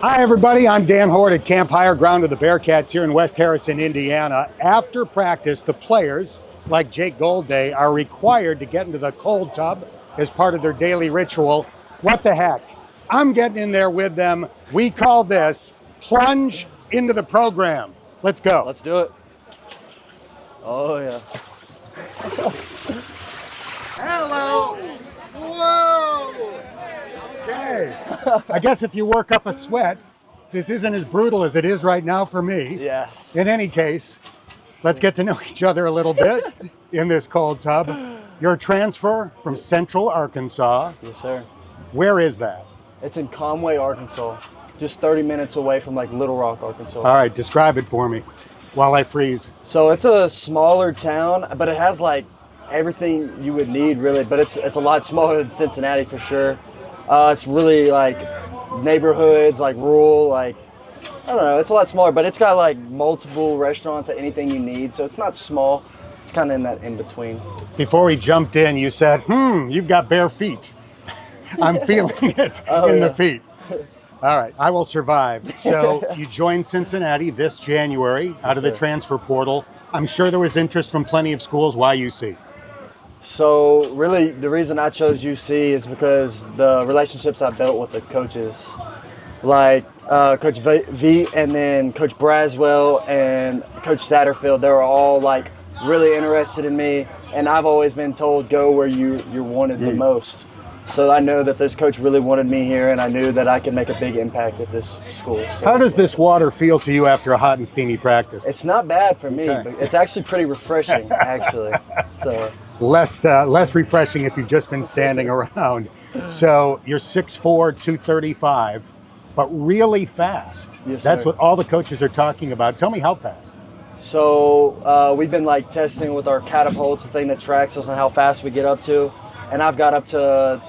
Hi, everybody. I'm Dan Hoard at Camp Higher Ground of the Bearcats here in West Harrison, Indiana. After practice, the players, like Jake Golday, are required to get into the cold tub as part of their daily ritual. What the heck? I'm getting in there with them. We call this Plunge into the program. Let's go. Let's do it. Oh, yeah. Hello. Whoa. Okay. I guess if you work up a sweat, this isn't as brutal as it is right now for me. Yeah. In any case, let's get to know each other a little bit in this cold tub. You're a transfer from Central Arkansas. Yes, sir. Where is that? It's in Conway, Arkansas. Just 30 minutes away from like Little Rock, Arkansas. All right, describe it for me while I freeze. So it's a smaller town, but it has like everything you would need really, but it's a lot smaller than Cincinnati for sure. It's really like neighborhoods, like rural, like, I don't know, it's a lot smaller, but it's got like multiple restaurants, anything you need. So it's not small. It's kind of in that in between. Before we jumped in, you said, you've got bare feet. I'm feeling it in the feet. All right, I will survive. So you joined Cincinnati this January out of the transfer portal. I'm sure there was interest from plenty of schools. Why UC? So really the reason I chose UC is because the relationships I built with the coaches, like Coach V and then Coach Braswell and Coach Satterfield, they were all like really interested in me, and I've always been told go where you're wanted the most. So I know that this coach really wanted me here, and I knew that I could make a big impact at this school. So, how does this water feel to you after a hot and steamy practice? It's not bad for me, but it's actually pretty refreshing, actually. So less refreshing if you've just been standing around. So you're 6'4", 235, but really fast. Yes, That's sir. what all the coaches are talking about. Tell me how fast. So we've been like testing with our catapults, the thing that tracks us on how fast we get up to, and I've got up to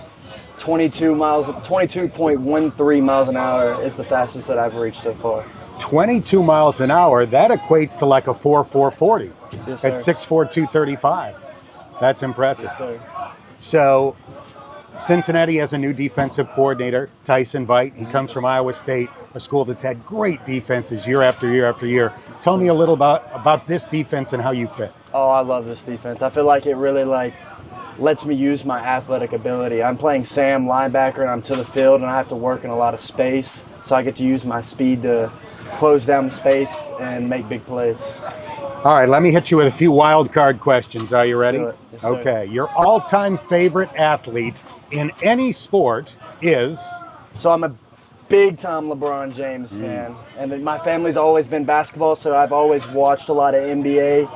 22.13 miles an hour is the fastest that I've reached so far. 22 miles an hour, that equates to like a 4.40 Yes, at sir. 6'4", 235. That's impressive. Yes, sir. So Cincinnati has a new defensive coordinator, Tyson Veit. He comes from Iowa State, a school that's had great defenses year after year after year. Tell me a little about this defense and how you fit. Oh, I love this defense. I feel like it really lets me use my athletic ability. I'm playing Sam linebacker, and I'm to the field, and I have to work in a lot of space, so I get to use my speed to close down the space and make big plays. All right, let me hit you with a few wild card questions. Are you ready? Let's do it. Yes, sir. Okay, your all-time favorite athlete in any sport is? So I'm a big-time LeBron James fan, and my family's always been basketball, so I've always watched a lot of NBA.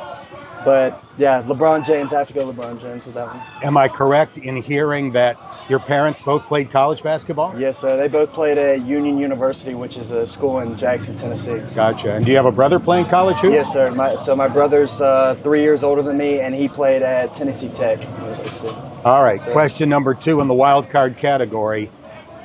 But yeah, LeBron James, I have to go LeBron James with that one. Am I correct in hearing that your parents both played college basketball? Yes, sir. They both played at Union University, which is a school in Jackson, Tennessee. Gotcha. And do you have a brother playing college hoops? Yes, sir. My brother's 3 years older than me, and he played at Tennessee Tech University. All right, Yes, question number 2 in the wild card category.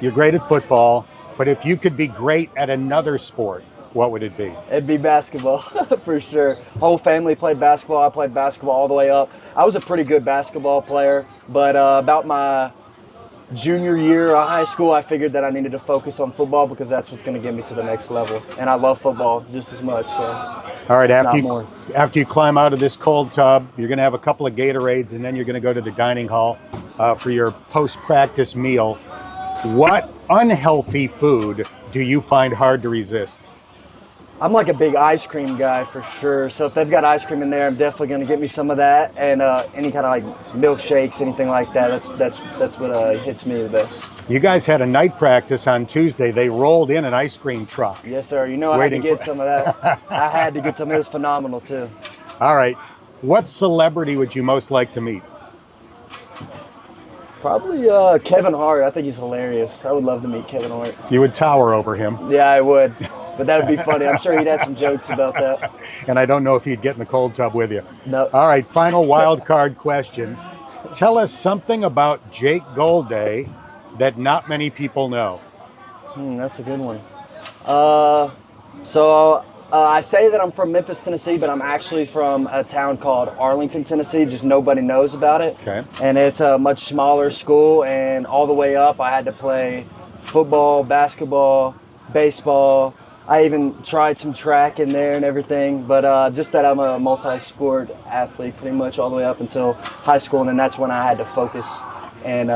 You're great at football, but if you could be great at another sport, what would it be? It'd be basketball, for sure. Whole family played basketball. I played basketball all the way up. I was a pretty good basketball player, but about my junior year of high school, I figured that I needed to focus on football because that's what's going to get me to the next level. And I love football just as much. So. All right, more. after you climb out of this cold tub, you're going to have a couple of Gatorades, and then you're going to go to the dining hall for your post-practice meal. What unhealthy food do you find hard to resist? I'm like a big ice cream guy for sure. So if they've got ice cream in there, I'm definitely going to get me some of that, and any kind of like milkshakes, anything like that. That's what hits me the best. You guys had a night practice on Tuesday. They rolled in an ice cream truck. Yes, sir. You know I had to get some of that. I had to get some. It was phenomenal too. All right. What celebrity would you most like to meet? Probably Kevin Hart. I think he's hilarious. I would love to meet Kevin Hart. You would tower over him. Yeah, I would. But that would be funny. I'm sure he'd have some jokes about that. And I don't know if he'd get in the cold tub with you. No. All right, final wild card question. Tell us something about Jake Golday that not many people know. That's a good one. So I say that I'm from Memphis, Tennessee, but I'm actually from a town called Arlington, Tennessee. Just nobody knows about it. Okay. And it's a much smaller school, and all the way up I had to play football, basketball, baseball. I even tried some track in there and everything, but just that I'm a multi-sport athlete pretty much all the way up until high school, and then that's when I had to focus and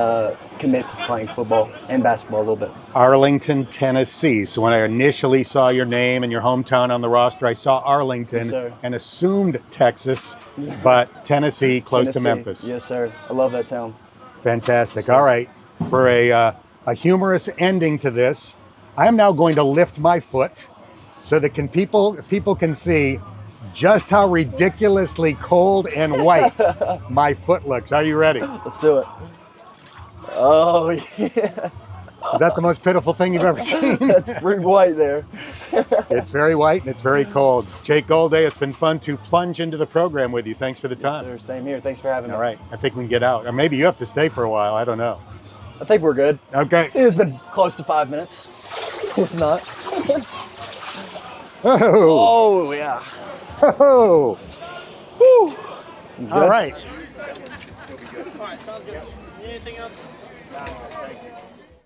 commit to playing football and basketball a little bit. Arlington, Tennessee. So when I initially saw your name and your hometown on the roster, I saw Arlington Yes, and assumed Texas, but Tennessee, close to Tennessee. Memphis. Yes, sir. I love that town. Fantastic. All right. For a humorous ending to this, I am now going to lift my foot so that people can see just how ridiculously cold and white my foot looks. Are you ready? Let's do it. Oh, yeah. Is that the most pitiful thing you've ever seen? That's pretty white there. It's very white and it's very cold. Jake Golday, it's been fun to plunge into the program with you. Thanks for the time. Yes, sir. Same here. Thanks for having me. All right. I think we can get out. Or maybe you have to stay for a while. I don't know. I think we're good. Okay. It has been close to 5 minutes. If not. Oh. Oh, yeah. Oh. Woo. All right. All right, sounds good. Anything else? No, thank you.